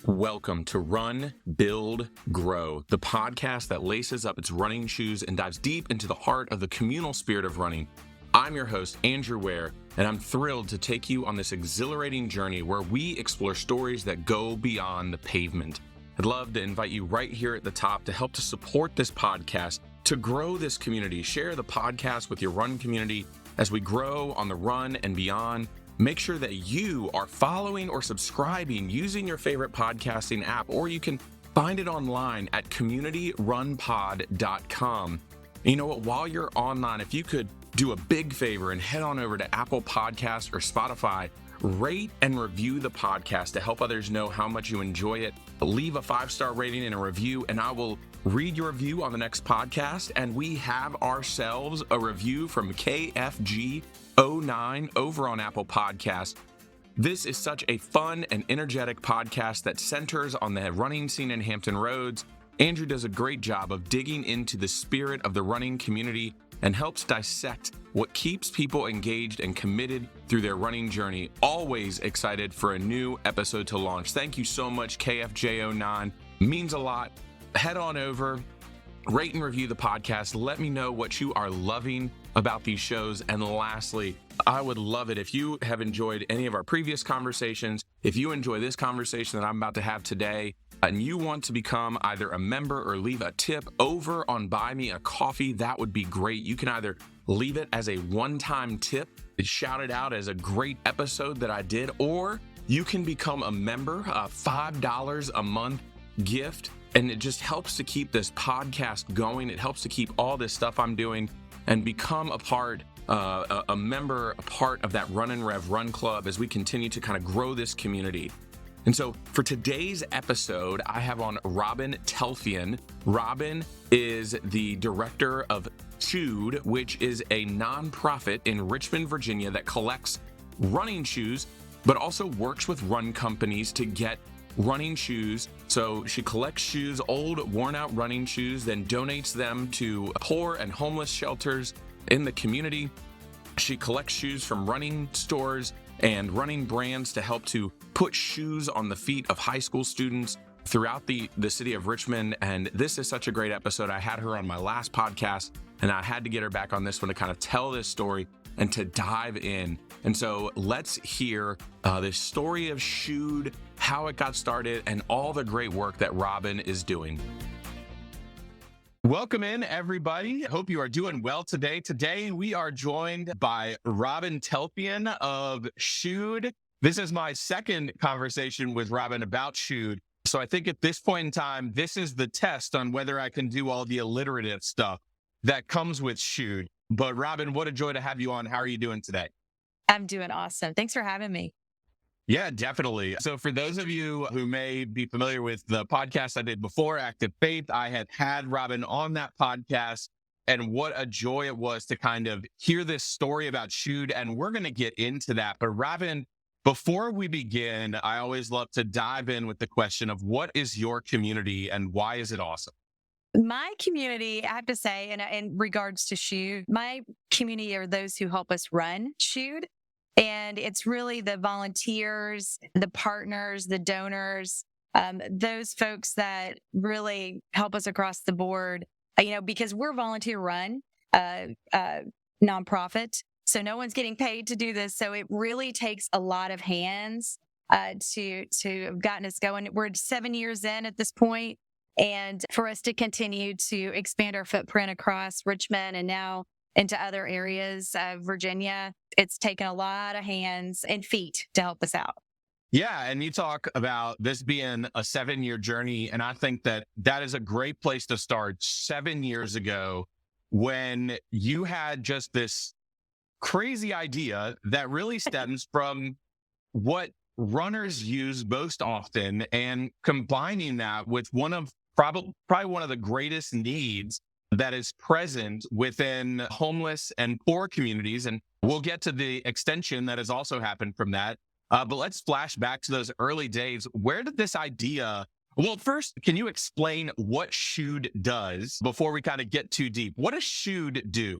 Welcome to Run, Build, Grow, the podcast that laces up its running shoes and dives deep into the heart of the communal spirit of running. I'm your host, Andrew Ware, and I'm thrilled to take you on this exhilarating journey where we explore stories that go beyond the pavement. I'd love to invite you right here at the top to help to support this podcast, to grow this community. Share the podcast with your run community as we grow on the run and beyond. Make sure that you are following or subscribing using your favorite podcasting app, or you can find it online at communityrunpod.com. You know what? While you're online, if you could do a big favor and head on over to Apple Podcasts or Spotify, rate and review the podcast to help others know how much you enjoy it. Leave a 5-star rating and a review, and I will read your review on the next podcast. And we have ourselves a review from KFG09 over on Apple Podcasts. This is such a fun and energetic podcast that centers on the running scene in Hampton Roads. Andrew does a great job of digging into the spirit of the running community and helps dissect what keeps people engaged and committed through their running journey. Always excited for a new episode to launch. Thank you so much, KFJ09. Means a lot. Head on over, rate and review the podcast. Let me know what you are loving about these shows. And lastly, I would love it if you have enjoyed any of our previous conversations. If you enjoy this conversation that I'm about to have today, and you want to become either a member or leave a tip over on Buy Me a Coffee, that would be great. You can either leave it as a one-time tip, shout it out as a great episode that I did, or you can become a member, a $5 a month gift, and it just helps to keep this podcast going. It helps to keep all this stuff I'm doing and become a part, a member, a part of that Run and Rev Run Club as we continue to kind of grow this community. And so for today's episode, I have on Robin Telfian. Robin is the director of Shoed, which is a nonprofit in Richmond, Virginia that collects running shoes, but also works with run companies to get running shoes. So she collects shoes, old worn out running shoes, then donates them to poor and homeless shelters in the community. She collects shoes from running stores and running brands to help to put shoes on the feet of high school students throughout the city of Richmond. And this is such a great episode. I had her on my last podcast, and I had to get her back on this one to kind of tell this story and to dive in. And so let's hear this story of Shoed, how it got started, and all the great work that Robin is doing. Welcome in, everybody. Hope you are doing well today. Today, we are joined by Robin Telfian of Shoed. This is my second conversation with Robin about Shoed. So I think at this point in time, this is the test on whether I can do all the alliterative stuff that comes with Shoed. But Robin, what a joy to have you on. How are you doing today? I'm doing awesome. Thanks for having me. Yeah, definitely. So for those of you who may be familiar with the podcast I did before, Active Faith, I had Robin on that podcast, and what a joy it was to kind of hear this story about Shoed, and we're going to get into that. But Robin, before we begin, I always love to dive in with the question of what is your community and why is it awesome? My community, I have to say, in regards to Shoed, my community are those who help us run Shoed. And it's really the volunteers, the partners, the donors, those folks that really help us across the board, because we're volunteer run, nonprofit. So no one's getting paid to do this. So it really takes a lot of hands to have gotten us going. We're 7 years in at this point, and for us to continue to expand our footprint across Richmond and now into other areas of Virginia, it's taken a lot of hands and feet to help us out. Yeah, and you talk about this being a 7-year journey, and I think that is a great place to start. 7 years ago, when you had just this crazy idea that really stems from what runners use most often, and combining that with one of probably one of the greatest needs that is present within homeless and poor communities. And we'll get to the extension that has also happened from that. But let's flash back to those early days. Where did this idea... Well, first, can you explain what Shoed does before we kind of get too deep? What does Shoed do?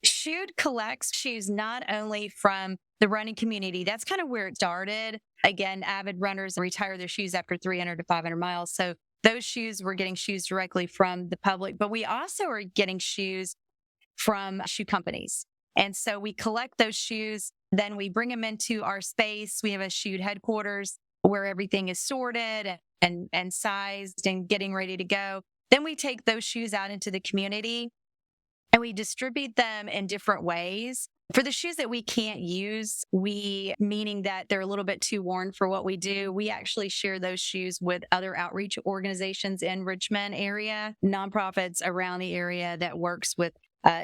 Shoot collects shoes not only from the running community, that's kind of where it started. Again, avid runners retire their shoes after 300 to 500 miles. So those shoes, we're getting shoes directly from the public, but we also are getting shoes from shoe companies. And so we collect those shoes, then we bring them into our space. We have a shoe headquarters where everything is sorted and sized and getting ready to go. Then we take those shoes out into the community and we distribute them in different ways. For the shoes that we can't use, meaning that they're a little bit too worn for what we do, we actually share those shoes with other outreach organizations in Richmond area, nonprofits around the area that works with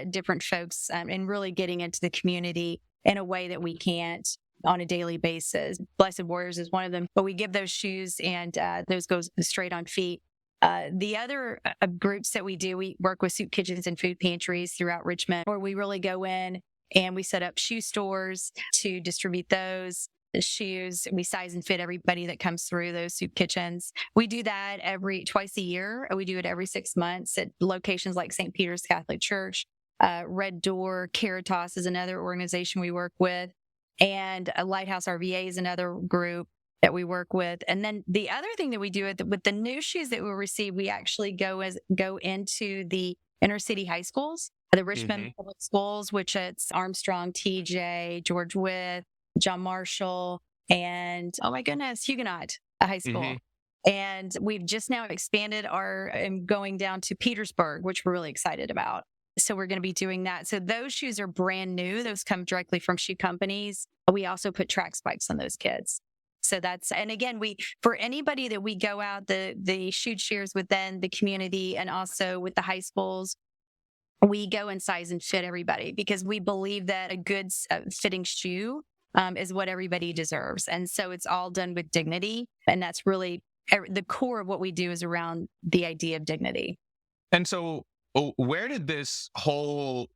different folks and really getting into the community in a way that we can't on a daily basis. Blessed Warriors is one of them, but we give those shoes and those go straight on feet. The other groups that we work with soup kitchens and food pantries throughout Richmond, where we really go in and we set up shoe stores to distribute those shoes. We size and fit everybody that comes through those soup kitchens. We do that twice a year. We do it every 6 months at locations like St. Peter's Catholic Church, Red Door, Caritas is another organization we work with, and Lighthouse RVA is another group that we work with. And then the other thing that we do with the new shoes that we receive, we actually go into the inner city high schools, the Richmond public schools, which it's Armstrong, TJ, George Wythe, John Marshall, and oh my goodness, Huguenot High School. And we've just now expanded going down to Petersburg, which we're really excited about. So we're going to be doing that. So those shoes are brand new. Those come directly from shoe companies. We also put track spikes on those kids. So and again, for anybody that we go out, the shoe shares within the community and also with the high schools, we go and size and fit everybody because we believe that a good fitting shoe is what everybody deserves. And so it's all done with dignity. And that's really the core of what we do is around the idea of dignity. And so where did this whole,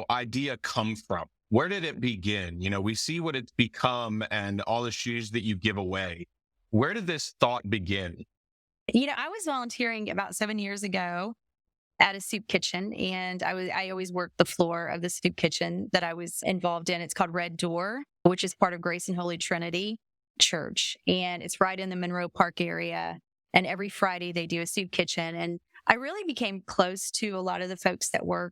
idea come from? Where did it begin? We see what it's become and all the shoes that you give away. Where did this thought begin? I was volunteering about 7 years ago at a soup kitchen, and I always worked the floor of the soup kitchen that I was involved in. It's called Red Door, which is part of Grace and Holy Trinity Church, and it's right in the Monroe Park area. And every Friday they do a soup kitchen, and I really became close to a lot of the folks that were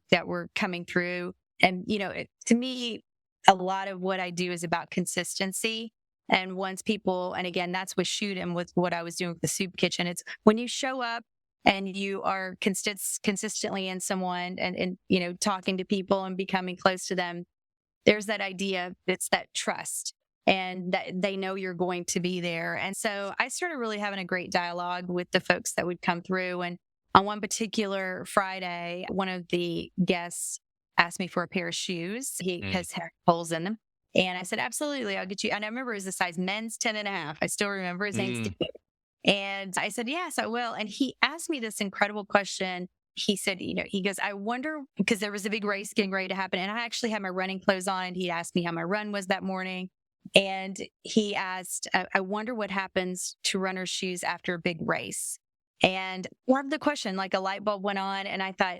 coming through. And to me, a lot of what I do is about consistency. And once people, and again, that's with shoot and with what I was doing with the soup kitchen. It's when you show up and you are consistently in someone and talking to people and becoming close to them, there's that idea, it's that trust and that they know you're going to be there. And so I started really having a great dialogue with the folks that would come through. And on one particular Friday, one of the guests asked me for a pair of shoes. He has holes in them. And I said, absolutely, I'll get you. And I remember it was the size men's 10.5. I still remember his name's Steve. And I said, yes, I will. And he asked me this incredible question. He said, he goes, I wonder, because there was a big race getting ready to happen. And I actually had my running clothes on. And he asked me how my run was that morning. And he asked, I wonder what happens to runners' shoes after a big race. And loved the question, like a light bulb went on. And I thought,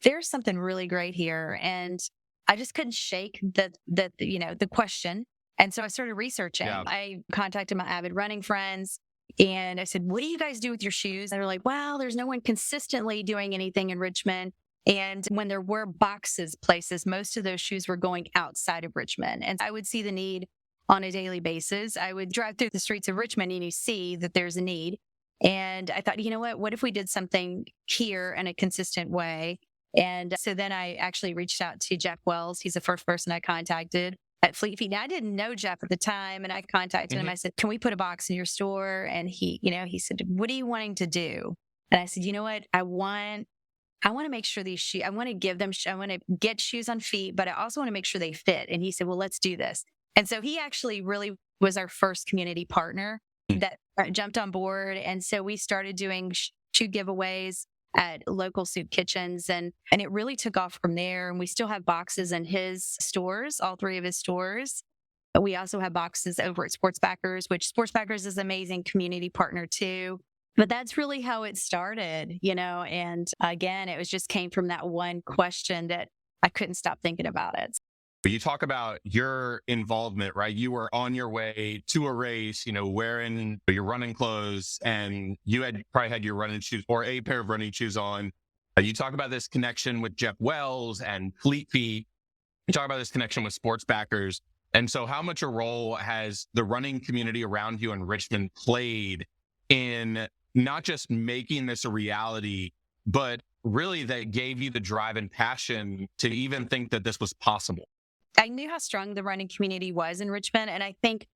there's something really great here. And I just couldn't shake the question. And so I started researching. Yeah. I contacted my avid running friends and I said, what do you guys do with your shoes? And they're like, well, there's no one consistently doing anything in Richmond. And when there were places, most of those shoes were going outside of Richmond. And I would see the need on a daily basis. I would drive through the streets of Richmond and you see that there's a need. And I thought, what if we did something here in a consistent way? And so then I actually reached out to Jeff Wells. He's the first person I contacted at Fleet Feet. Now, I didn't know Jeff at the time, and I contacted him. I said, can we put a box in your store? And he said, what are you wanting to do? And I said, what? I want to make sure these shoes, I want to give them, I want to get shoes on feet, but I also want to make sure they fit. And he said, well, let's do this. And so he actually really was our first community partner that jumped on board. And so we started doing shoe giveaways at local soup kitchens. And it really took off from there. And we still have boxes in his stores, all 3 of his stores. We also have boxes over at Sportsbackers, which Sportsbackers is an amazing community partner too. But that's really how it started, And again, it just came from that one question that I couldn't stop thinking about it. You talk about your involvement, right? You were on your way to a race, wearing your running clothes, and you had probably had your running shoes or a pair of running shoes on. You talk about this connection with Jeff Wells and Fleet Feet. You talk about this connection with sports backers. And so how much a role has the running community around you in Richmond played in not just making this a reality, but really that gave you the drive and passion to even think that this was possible? I knew how strong the running community was in Richmond. And I think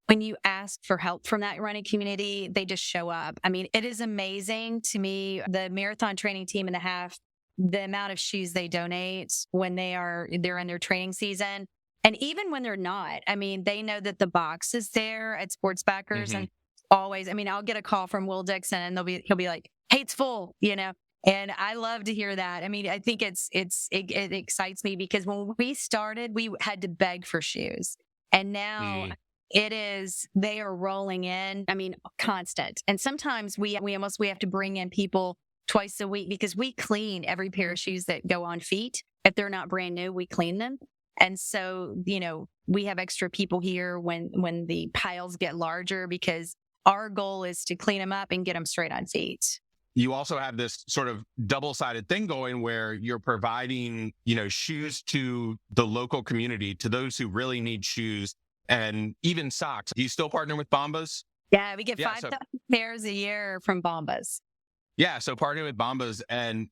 when you ask for help from that running community, they just show up. I mean, it is amazing to me, the marathon training team and the half, the amount of shoes they donate when they're in their training season. And even when they're not, I mean, they know that the box is there at Sports Backers and always, I mean, I'll get a call from Will Dixon and he'll be like, hey, it's full, And I love to hear that. I mean, I think it excites me because when we started, we had to beg for shoes. And now they are rolling in, I mean, constant. And sometimes we have to bring in people twice a week because we clean every pair of shoes that go on feet. If they're not brand new, we clean them. And so, we have extra people here when the piles get larger because our goal is to clean them up and get them straight on feet. You also have this sort of double-sided thing going where you're providing, shoes to the local community, to those who really need shoes and even socks. Do you still partner with Bombas? Yeah, we get 5,000 pairs a year from Bombas. Yeah, so partnering with Bombas and,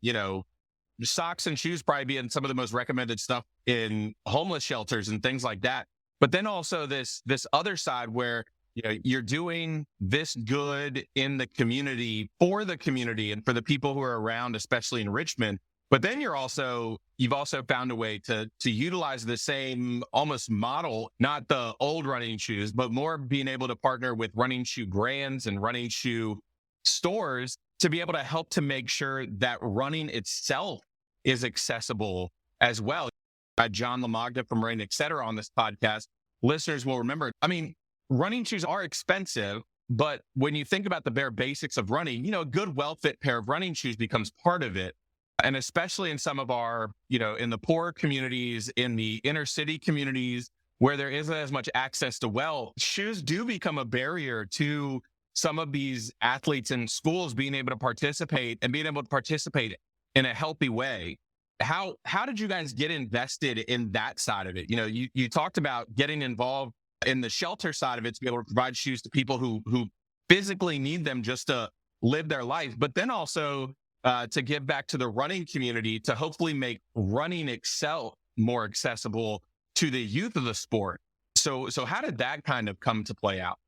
socks and shoes probably being some of the most recommended stuff in homeless shelters and things like that. But then also this other side where you're doing this good in the community for the community and for the people who are around, especially in Richmond. But then you've also found a way to utilize the same almost model, not the old running shoes, but more being able to partner with running shoe brands and running shoe stores to be able to help to make sure that running itself is accessible as well. John Lamagna from Rain Etc. on this podcast, listeners will remember, I mean, running shoes are expensive, but when you think about the bare basics of running, a good, well-fit pair of running shoes becomes part of it. And especially in some of our, in the poor communities, in the inner city communities, where there isn't as much access to wealth, shoes do become a barrier to some of these athletes in schools being able to participate in a healthy way. How did you guys get invested in that side of it? You talked about getting involved in the shelter side of it to be able to provide shoes to people who physically need them just to live their life, but then also to give back to the running community to hopefully make running itself more accessible to the youth of the sport. So how did that kind of come to play out?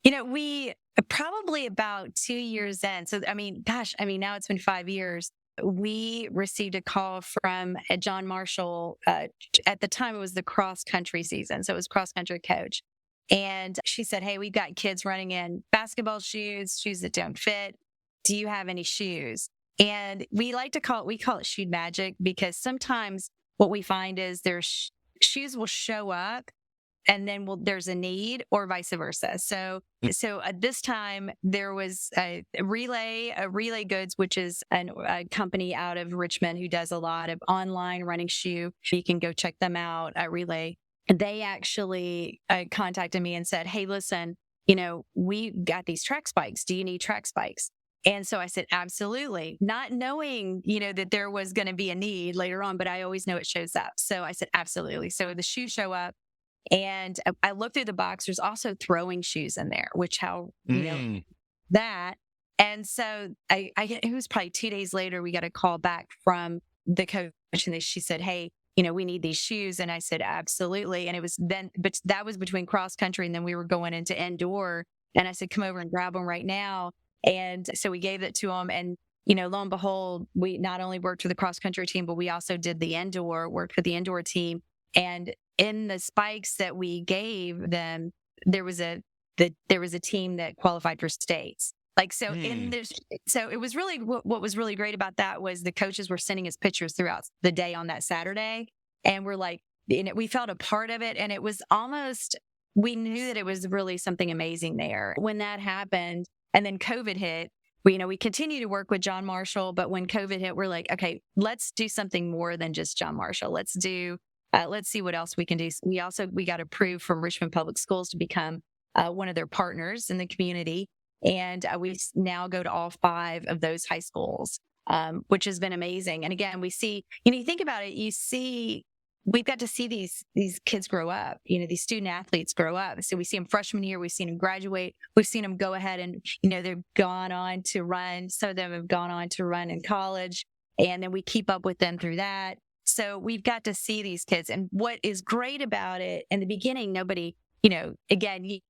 We probably about 2 years in. So, now it's been 5 years. We received a call from John Marshall. At the time, it was the cross country season. So it was cross country coach. And she said, hey, we've got kids running in basketball shoes that don't fit. Do you have any shoes? And we call it shoe magic because sometimes what we find is there's shoes will show up and then there's a need or vice versa. So at this time there was a Relay Goods, which is a company out of Richmond who does a lot of online running shoe. You can go check them out at Relay. They actually contacted me and said, hey, listen, we got these track spikes. Do you need track spikes? And so I said, absolutely, not knowing, that there was going to be a need later on, but I always know it shows up. So I said, absolutely. So the shoes show up. And I looked through the box. There's also throwing shoes in there, which that. And so it was probably 2 days later, we got a call back from the coach and she said, hey, we need these shoes. And I said, absolutely. And it was then, but that was between cross country and then we were going into indoor. And I said, come over and grab them right now. And so we gave it to them. And, lo and behold, we not only worked with the cross country team, but we also did worked with the indoor team. And in the spikes that we gave them, there was a team that qualified for states. So it was really, what was really great about that was the coaches were sending us pictures throughout the day on that Saturday. And we're like, we felt a part of it. And it was almost, we knew that it was really something amazing there. When that happened and then COVID hit, we continue to work with John Marshall, but when COVID hit, we're like, okay, let's do something more than just John Marshall. Let's see what else we can do. We got approved from Richmond Public Schools to become one of their partners in the community. And we now go to all 5 of those high schools, which has been amazing. And again, we see, you think about it, we've got to see these kids grow up, these student athletes grow up. So we see them freshman year, we've seen them graduate, we've seen them go ahead and, they've gone on to run. Some of them have gone on to run in college, and then we keep up with them through that. So we've got to see these kids. And what is great about it, in the beginning, nobody, again,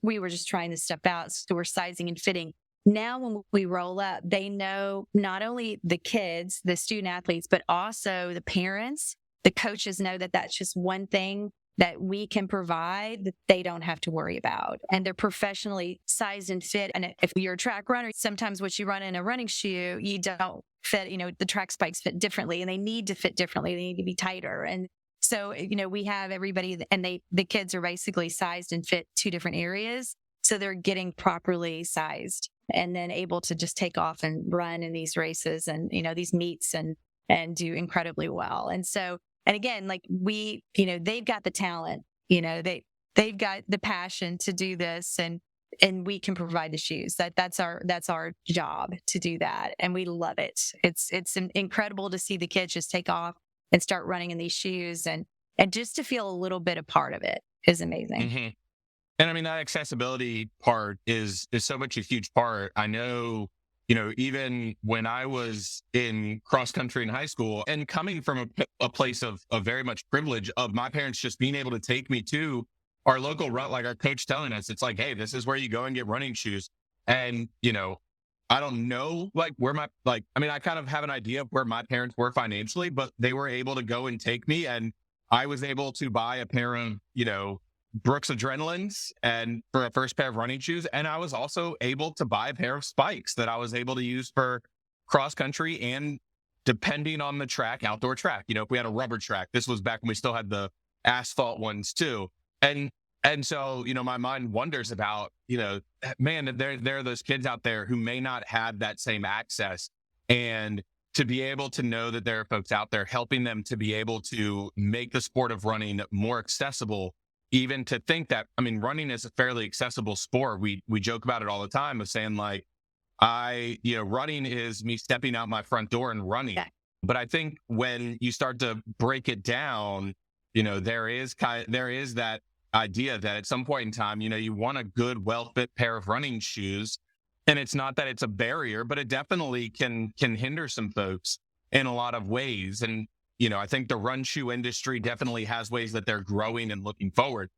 we were just trying this stuff out. So we're sizing and fitting. Now, when we roll up, they know not only the kids, the student athletes, but also the parents, the coaches know that that's just one thing that we can provide that they don't have to worry about. And they're professionally sized and fit. And if you're a track runner, sometimes what you run in a running shoe, you don't fit, the track spikes fit differently, and they need to fit differently. They need to be tighter. And so, we have everybody, and the kids are basically sized and fit 2 different areas. So they're getting properly sized and then able to just take off and run in these races and, these meets and do incredibly well. And so, and again, like they've got the talent, they've got the passion to do this, and we can provide the shoes. That's our job to do that. And we love it. It's incredible to see the kids just take off and start running in these shoes, and just to feel a little bit a part of it is amazing. Mm-hmm. And I mean, that accessibility part is so much a huge part. I know, even when I was in cross country in high school, and coming from a place of very much privilege, of my parents just being able to take me to our local run, like our coach telling us, it's like, hey, this is where you go and get running shoes. And, I don't know, like I kind of have an idea of where my parents were financially, but they were able to go and take me, and I was able to buy a pair of, Brooks Adrenalines and for a first pair of running shoes. And I was also able to buy a pair of spikes that I was able to use for cross country, and depending on the track, outdoor track. If we had a rubber track, this was back when we still had the asphalt ones too. And so, my mind wonders about, man, there are those kids out there who may not have that same access, and to be able to know that there are folks out there helping them to be able to make the sport of running more accessible. Even to think that, running is a fairly accessible sport. We joke about it all the time, of saying like, running is me stepping out my front door and running. Yeah. But I think when you start to break it down, there is that idea that at some point in time, you want a good, well-fit pair of running shoes. And it's not that it's a barrier, but it definitely can hinder some folks in a lot of ways. And I think the run shoe industry definitely has ways that they're growing and looking forward.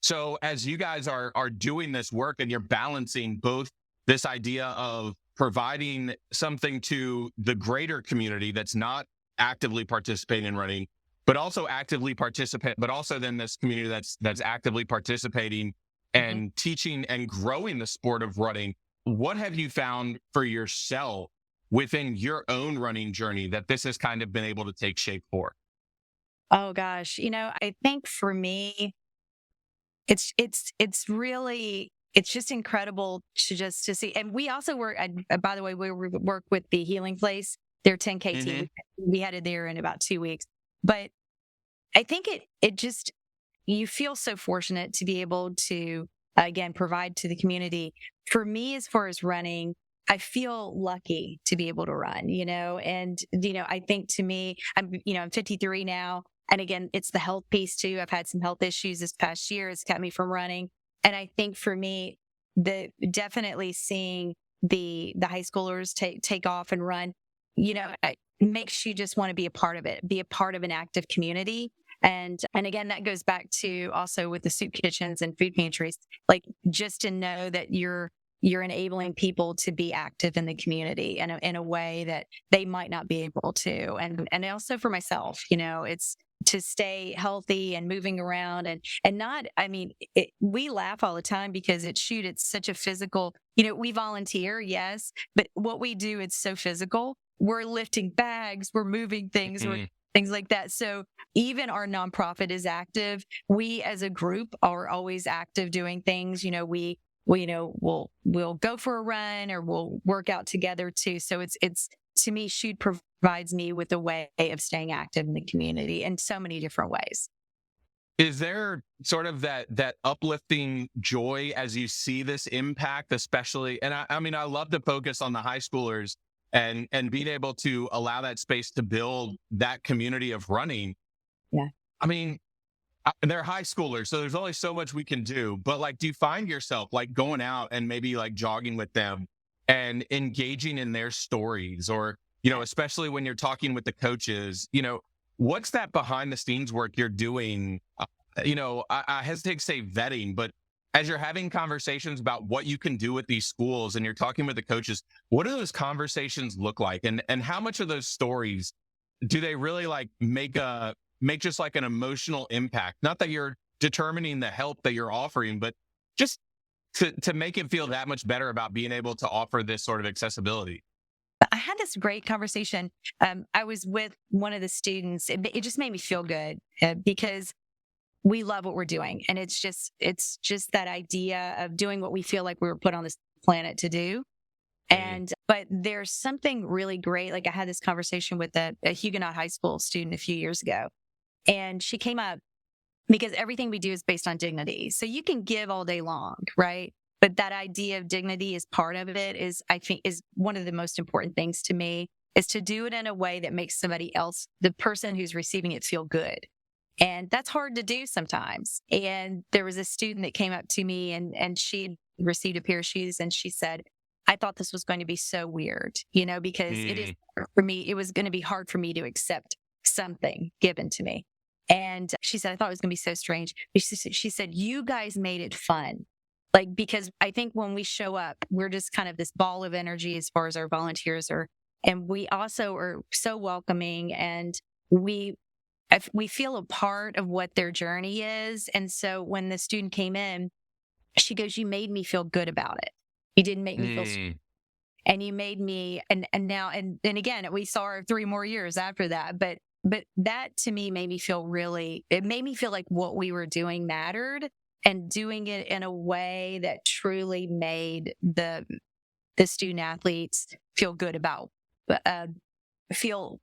So as you guys are doing this work, and you're balancing both this idea of providing something to the greater community that's not actively participating in running, but also then this community that's actively participating and teaching and growing the sport of running. What have you found for yourself within your own running journey that this has kind of been able to take shape for? Oh gosh, I think for me, it's just incredible to see. And we also work, by the way, we work with the Healing Place, their 10K team. We headed there in about 2 weeks. But I think it just, you feel so fortunate to be able to, again, provide to the community. For me, as far as running, I feel lucky to be able to run, and, I think to me, I'm 53 now. And again, it's the health piece too. I've had some health issues this past year. It's kept me from running. And I think for me, definitely seeing the high schoolers take off and run, it makes you just want to be a part of it, be a part of an active community. And again, that goes back to also with the soup kitchens and food pantries, like just to know that you're enabling people to be active in the community in a way that they might not be able to. And also for myself, it's to stay healthy and moving around and not, we laugh all the time because it's such a physical, we volunteer, yes, but what we do, it's so physical. We're lifting bags, we're moving things, we're things like that. So even our nonprofit is active. We as a group are always active doing things. We we'll go for a run or we'll work out together too. So it's to me, shoot provides me with a way of staying active in the community in so many different ways. Is there sort of that uplifting joy as you see this impact, especially? And I mean, I love to focus on the high schoolers and being able to allow that space to build that community of running. Yeah. I mean, they're high schoolers, so there's only so much we can do. But like, do you find yourself like going out and maybe like jogging with them and engaging in their stories, or especially when you're talking with the coaches, what's that behind the scenes work you're doing? I hesitate to say vetting, but as you're having conversations about what you can do with these schools and you're talking with the coaches, what do those conversations look like? And how much of those stories do they really like make just like an emotional impact? Not that you're determining the help that you're offering, but just to make it feel that much better about being able to offer this sort of accessibility. I had this great conversation. I was with one of the students. It just made me feel good because we love what we're doing. And it's just that idea of doing what we feel like we were put on this planet to do. But there's something really great. Like I had this conversation with a Huguenot high school student a few years ago, and she came up because everything we do is based on dignity. So you can give all day long, right? But that idea of dignity is part of it, I think is one of the most important things to me, is to do it in a way that makes somebody else, the person who's receiving it, feel good. And that's hard to do sometimes. And there was a student that came up to me and she received a pair of shoes, and she said, I thought this was going to be so weird, because it is for me, it was going to be hard for me to accept something given to me. And she said, I thought it was going to be so strange. She said, you guys made it fun. Like, because I think when we show up, we're just kind of this ball of energy as far as our volunteers are. And we also are so welcoming, and we feel a part of what their journey is. And so when the student came in, she goes, you made me feel good about it. You didn't make me feel and you made me, and now, and again, we saw her 3 more years after that. But that to me made me feel it made me feel like what we were doing mattered, and doing it in a way that truly made the student athletes feel good about, feel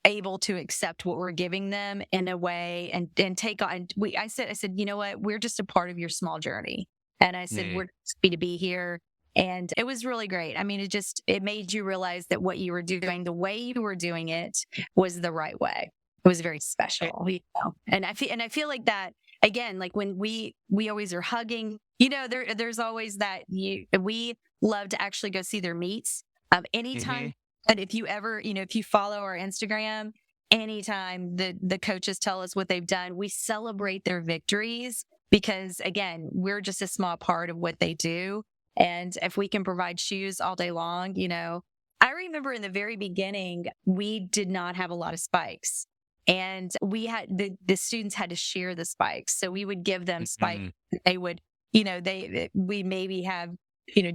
able to accept what we're giving them in a way, and take on. I said, you know what, we're just a part of your small journey. And I said, we're happy to be here. And it was really great. I mean, it made you realize that what you were doing, the way you were doing it, was the right way. It was very special, And I feel like that again, like when we always are hugging, there's always that we love to actually go see their meets. Anytime, and if you ever, if you follow our Instagram, anytime the coaches tell us what they've done, we celebrate their victories, because again, we're just a small part of what they do. And if we can provide shoes all day long, I remember in the very beginning, we did not have a lot of spikes, and we had the students had to share the spikes. So we would give them spikes. They would, we maybe have,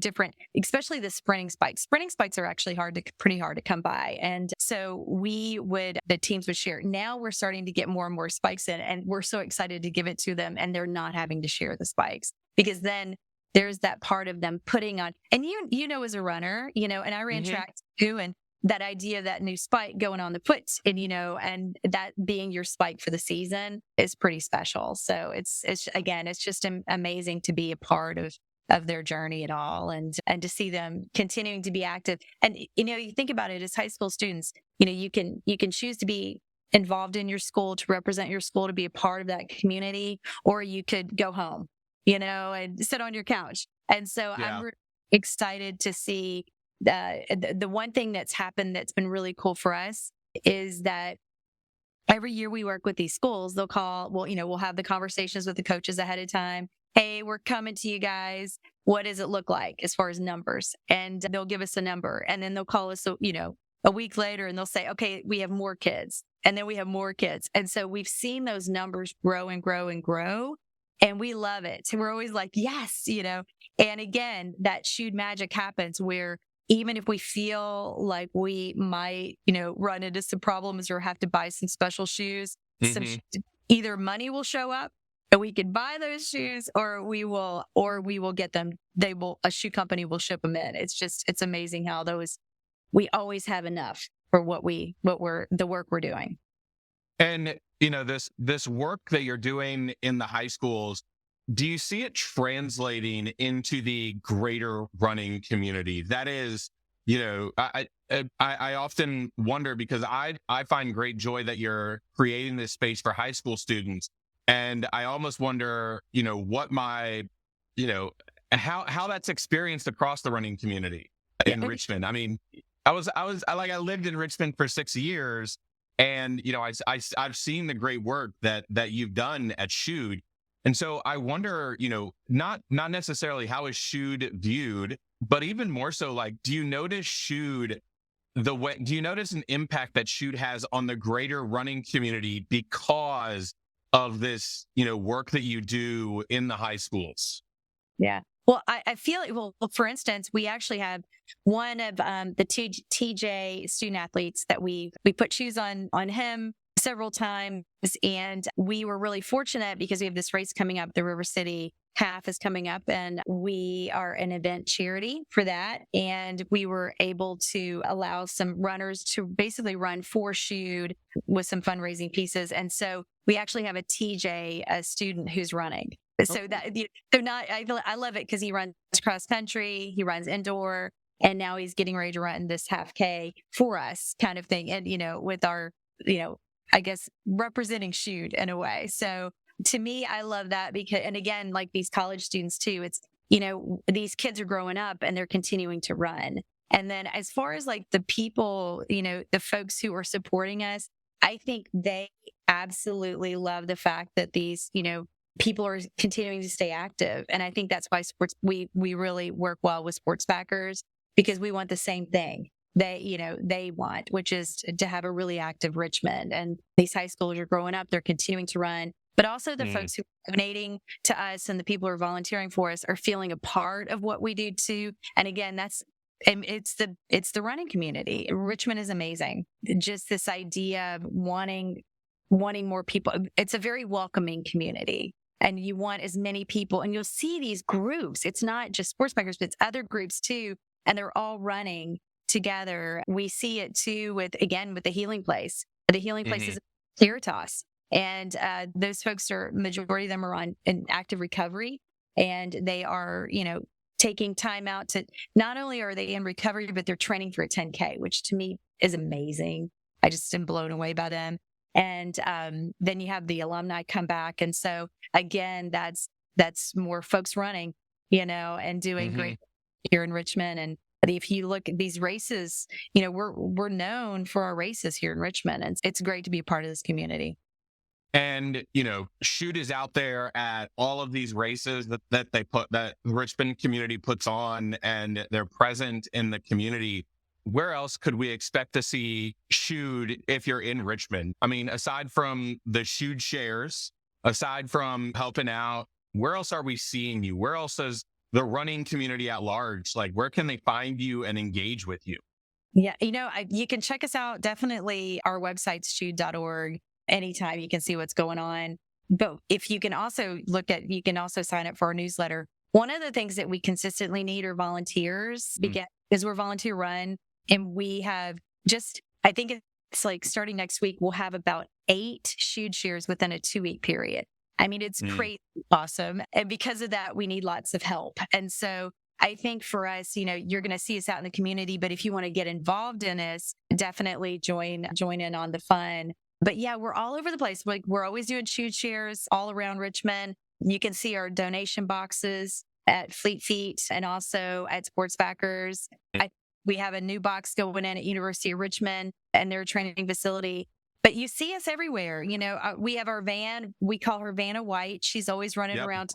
different, especially the sprinting spikes. Sprinting spikes are actually pretty hard to come by. And so the teams would share. Now we're starting to get more and more spikes in, and we're so excited to give it to them, and they're not having to share the spikes, because then there's that part of them putting on, and as a runner, and I ran track too, and that idea of that new spike going on the foot, and and that being your spike for the season is pretty special. So it's just amazing to be a part of their journey at all, and to see them continuing to be active. And you think about it as high school students, you can choose to be involved in your school, to represent your school, to be a part of that community, or you could go home, and sit on your couch. And so I'm really excited to see the one thing that's happened that's been really cool for us is that every year we work with these schools, they'll call, we'll have the conversations with the coaches ahead of time. Hey, we're coming to you guys. What does it look like as far as numbers? And they'll give us a number, and then they'll call us, a week later, and they'll say, okay, we have more kids. And then we have more kids. And so we've seen those numbers grow and grow and grow. And we love it. So we're always like, yes, and again, that shoe magic happens where even if we feel like we might, run into some problems or have to buy some special shoes, either money will show up, we could buy those shoes, or we will get them. A shoe company will ship them in. It's amazing how we always have enough for the work we're doing. And this work that you're doing in the high schools, do you see it translating into the greater running community? That is, I often wonder, because I find great joy that you're creating this space for high school students, and I almost wonder, you know, how that's experienced across the running community in Yeah. Richmond. I mean, I lived in Richmond for 6 years, and I've seen the great work that you've done at Shoot. And so I wonder, not necessarily how is Shoot viewed, but even more so, like, do you notice do you notice an impact that Shoot has on the greater running community because of this, work that you do in the high schools? Yeah. Well, I feel like, well, for instance, we actually have one of the TJ student athletes that we put shoes on him several times, and we were really fortunate because we have this race coming up. The River City half is coming up, and we are an event charity for that. And we were able to allow some runners to basically run for Shoot with some fundraising pieces. And so we actually have a TJ, a student who's running. So that they're not. I love it because he runs cross country, he runs indoor, and now he's getting ready to run this half K for us, kind of thing. And with our, I guess representing Shoot in a way. So to me, I love that because, and again, like these college students too, it's these kids are growing up and they're continuing to run. And then as far as like the people, the folks who are supporting us, I think they absolutely love the fact that these, people are continuing to stay active. And I think that's why we really work well with sports backers, because we want the same thing they want, which is to have a really active Richmond. And these high schoolers are growing up, they're continuing to run, but also the folks who are donating to us and the people who are volunteering for us are feeling a part of what we do too. And again, it's the running community. Richmond is amazing. Just this idea of wanting more people. It's a very welcoming community. And you want as many people, and you'll see these groups. It's not just sports bikers, but it's other groups too. And they're all running together. We see it too with the Healing Place. The Healing Place is Caritas. And those folks majority of them are in active recovery. And they are, taking time out to, not only are they in recovery, but they're training for a 10K, which to me is amazing. I just am blown away by them. And then you have the alumni come back. And so again, that's more folks running, and doing great here in Richmond. And if you look at these races, we're known for our races here in Richmond, and it's great to be a part of this community. And, Shoot is out there at all of these races that the Richmond community puts on, and they're present in the community. Where else could we expect to see Shoot if you're in Richmond? I mean, aside from the Shoot shares, aside from helping out, where else are we seeing you? Where else is the running community at large? Like, where can they find you and engage with you? Yeah, you can check us out. Definitely our website's shoot.org. Anytime you can see what's going on. But if you can also you can also sign up for our newsletter. One of the things that we consistently need are volunteers, because we're volunteer run. And we have I think it's like starting next week, we'll have about 8 Shoot shares within a 2-week period. I mean, it's crazy awesome. And because of that, we need lots of help. And so I think for us, you're going to see us out in the community, but if you want to get involved in this, definitely join in on the fun. But yeah, we're all over the place. Like, we're always doing Shoot shares all around Richmond. You can see our donation boxes at Fleet Feet and also at Sports Backers. We have a new box going in at University of Richmond and their training facility. But you see us everywhere. We have our van. We call her Vanna White. She's always running around.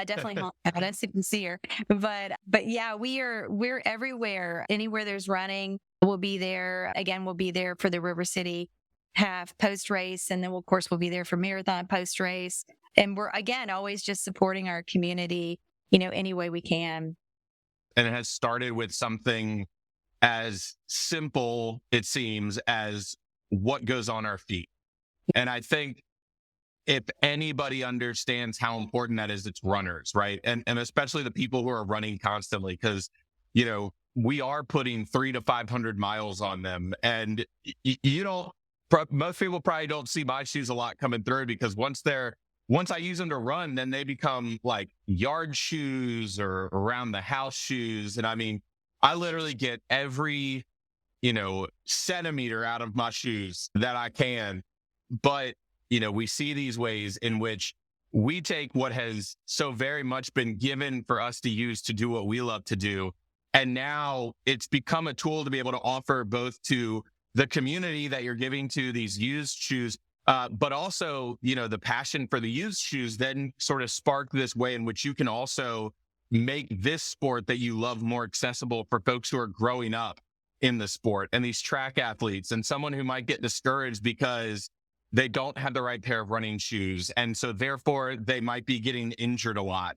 Definitely honk at us if you can see her. But yeah, we're everywhere. Anywhere there's running, we'll be there. Again, we'll be there for the River City half post race, and then of course we'll be there for marathon post race. And we're again always just supporting our community, any way we can. And it has started with something as simple, it seems, as what goes on our feet. And I think if anybody understands how important that is, it's runners, right? And especially the people who are running constantly, because, we are putting 300 to 500 miles on them. And you don't, most people probably don't see my shoes a lot coming through, because once I use them to run, then they become like yard shoes or around the house shoes. And I mean, I literally get every, centimeter out of my shoes that I can. But, we see these ways in which we take what has so very much been given for us to use to do what we love to do. And now it's become a tool to be able to offer both to the community that you're giving to these used shoes, but also, the passion for the used shoes then sort of sparked this way in which you can also make this sport that you love more accessible for folks who are growing up in the sport, and these track athletes, and someone who might get discouraged because they don't have the right pair of running shoes. And so therefore they might be getting injured a lot,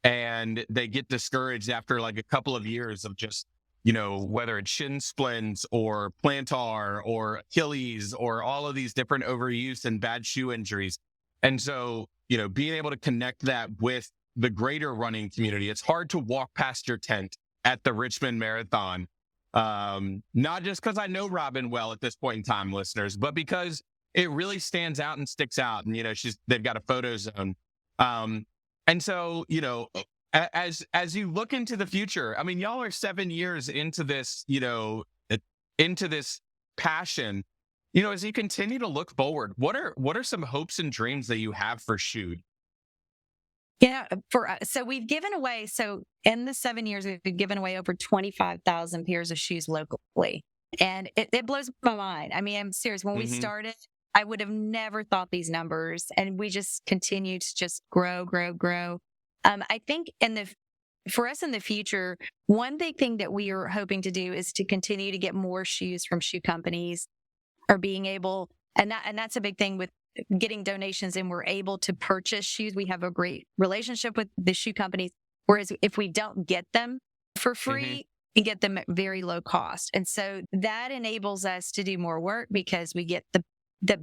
and they get discouraged after like a couple of years of just, whether it's shin splints or plantar or Achilles or all of these different overuse and bad shoe injuries. And so, being able to connect that with the greater running community, it's hard to walk past your tent at the Richmond Marathon. Not just because I know Robin well at this point in time, listeners, but because it really stands out and sticks out. And, they've got a photo zone. And so, as you look into the future, I mean, y'all are 7 years into this, into this passion, as you continue to look forward, what are some hopes and dreams that you have for Shoot? Yeah, so we've given away, so in the 7 years, we've given away over 25,000 pairs of shoes locally. And it blows my mind. I mean, I'm serious. When we started, I would have never thought these numbers, and we just continue to just grow. I think for us in the future, one big thing that we are hoping to do is to continue to get more shoes from shoe companies, or being able, and that's a big thing with getting donations, and we're able to purchase shoes. We have a great relationship with the shoe companies, whereas if we don't get them for free, we get them at very low cost. And so that enables us to do more work, because we get the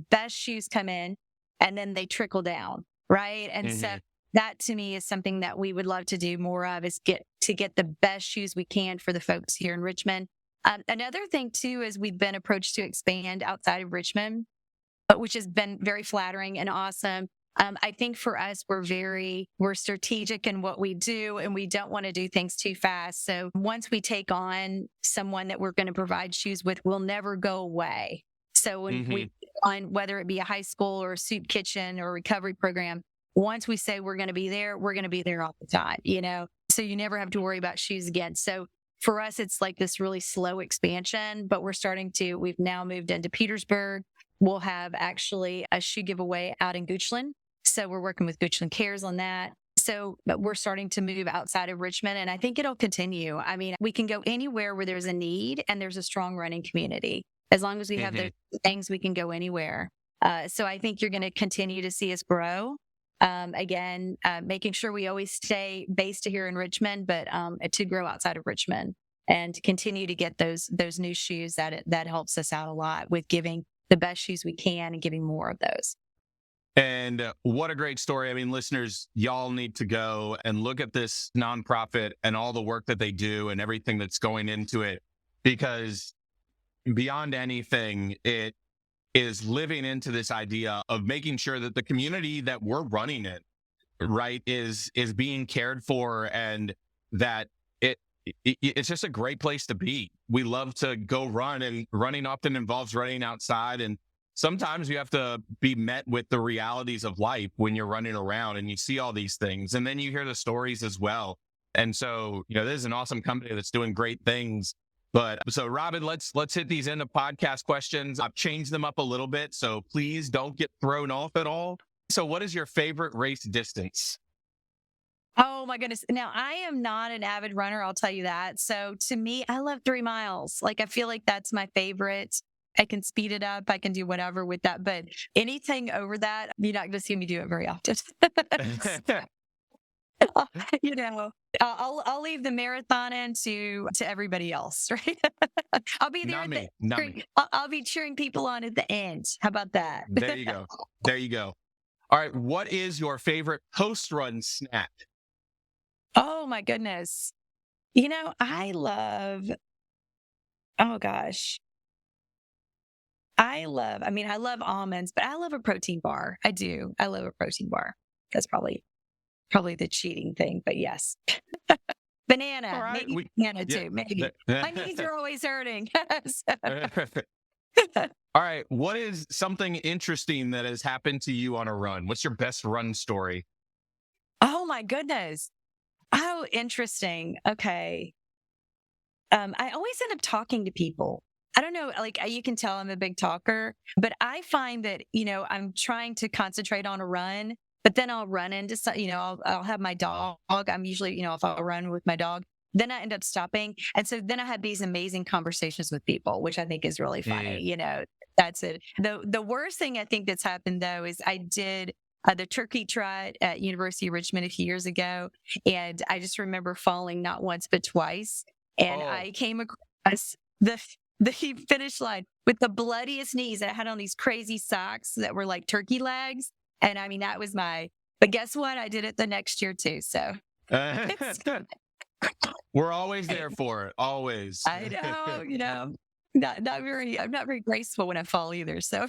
best shoes come in and then they trickle down, right? And so that to me is something that we would love to do more of, is get the best shoes we can for the folks here in Richmond. Another thing too is we've been approached to expand outside of Richmond, which has been very flattering and awesome. I think for us, we're strategic in what we do, and we don't want to do things too fast. So once we take on someone that we're going to provide shoes with, we'll never go away. So when we on, whether it be a high school or a soup kitchen or a recovery program, once we say we're going to be there, we're going to be there all the time, so you never have to worry about shoes again. So for us, it's like this really slow expansion, but we've now moved into Petersburg. We'll have actually a shoe giveaway out in Goochland. So we're working with Goochland Cares on that. So, but we're starting to move outside of Richmond, and I think it'll continue. I mean, we can go anywhere where there's a need and there's a strong running community. As long as we have those things, we can go anywhere. So I think you're going to continue to see us grow. Making sure we always stay based here in Richmond, but to grow outside of Richmond and to continue to get those new shoes, that helps us out a lot with giving the best shoes we can and giving more of those. And what a great story. I mean, listeners, y'all need to go and look at this nonprofit and all the work that they do and everything that's going into it, because beyond anything, it is living into this idea of making sure that the community that we're running it, right, is being cared for, and that it's just a great place to be. We love to go run, and running often involves running outside, and sometimes you have to be met with the realities of life when you're running around and you see all these things, and then you hear the stories as well. And so, this is an awesome company that's doing great things. But so Robin, let's hit these end of podcast questions. I've changed them up a little bit, so please don't get thrown off at all. So what is your favorite race distance? Oh my goodness. Now, I am not an avid runner, I'll tell you that. So to me, I love 3 miles. Like, I feel like that's my favorite. I can speed it up. I can do whatever with that. But anything over that, you're not going to see me do it very often. I'll leave the marathon in to everybody else, right? I'll be there. I'll be cheering people on at the end. How about that? There you go. All right. What is your favorite post-run snack? Oh my goodness. I love, oh gosh. I love almonds, but I love a protein bar. I do. I love a protein bar. That's probably the cheating thing, but yes. All Banana, right. maybe banana Yeah. too, maybe. My knees are always hurting. All right. What is something interesting that has happened to you on a run? What's your best run story? Oh my goodness. Oh, interesting. Okay. I always end up talking to people. I don't know, like you can tell I'm a big talker, but I find that, I'm trying to concentrate on a run, but then I'll run into some, I'll have my dog. I'm usually, if I'll run with my dog, then I end up stopping. And so then I have these amazing conversations with people, which I think is really Mm. funny. That's it. The worst thing I think that's happened though is I did the turkey trot at University of Richmond a few years ago. And I just remember falling not once, but twice. And Oh. I came across the finish line with the bloodiest knees. And I had on these crazy socks that were like turkey legs. And I mean, that was but guess what? I did it the next year too. So it's, We're always there for it. Always. I know, I'm not very graceful when I fall either. So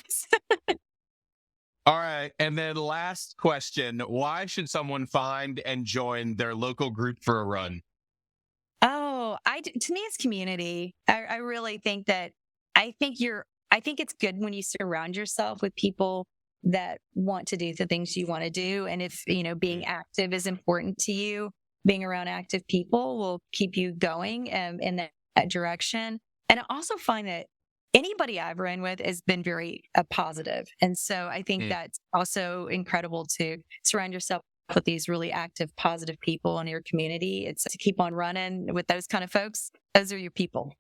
All right. And then last question. Why should someone find and join their local group for a run? To me, it's community. I really think that I think it's good when you surround yourself with people that want to do the things you want to do. And if, being active is important to you, being around active people will keep you going in that direction. And I also find that anybody I've run with has been very positive. And so I think that's also incredible to surround yourself with these really active, positive people in your community. It's to keep on running with those kind of folks. Those are your people.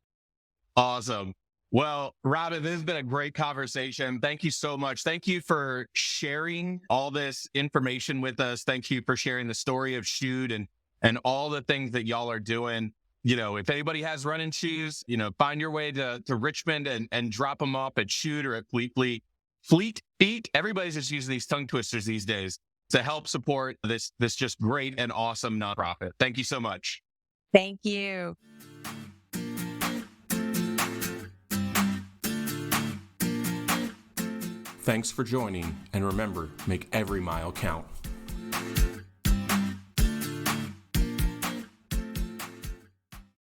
Awesome. Well, Robin, this has been a great conversation. Thank you so much. Thank you for sharing all this information with us. Thank you for sharing the story of Shoot and all the things that y'all are doing. If anybody has running shoes, find your way to Richmond and drop them off at Shoot or at Fleet Feet. Everybody's just using these tongue twisters these days to help support this just great and awesome nonprofit. Thank you so much. Thank you. Thanks for joining, and remember, make every mile count.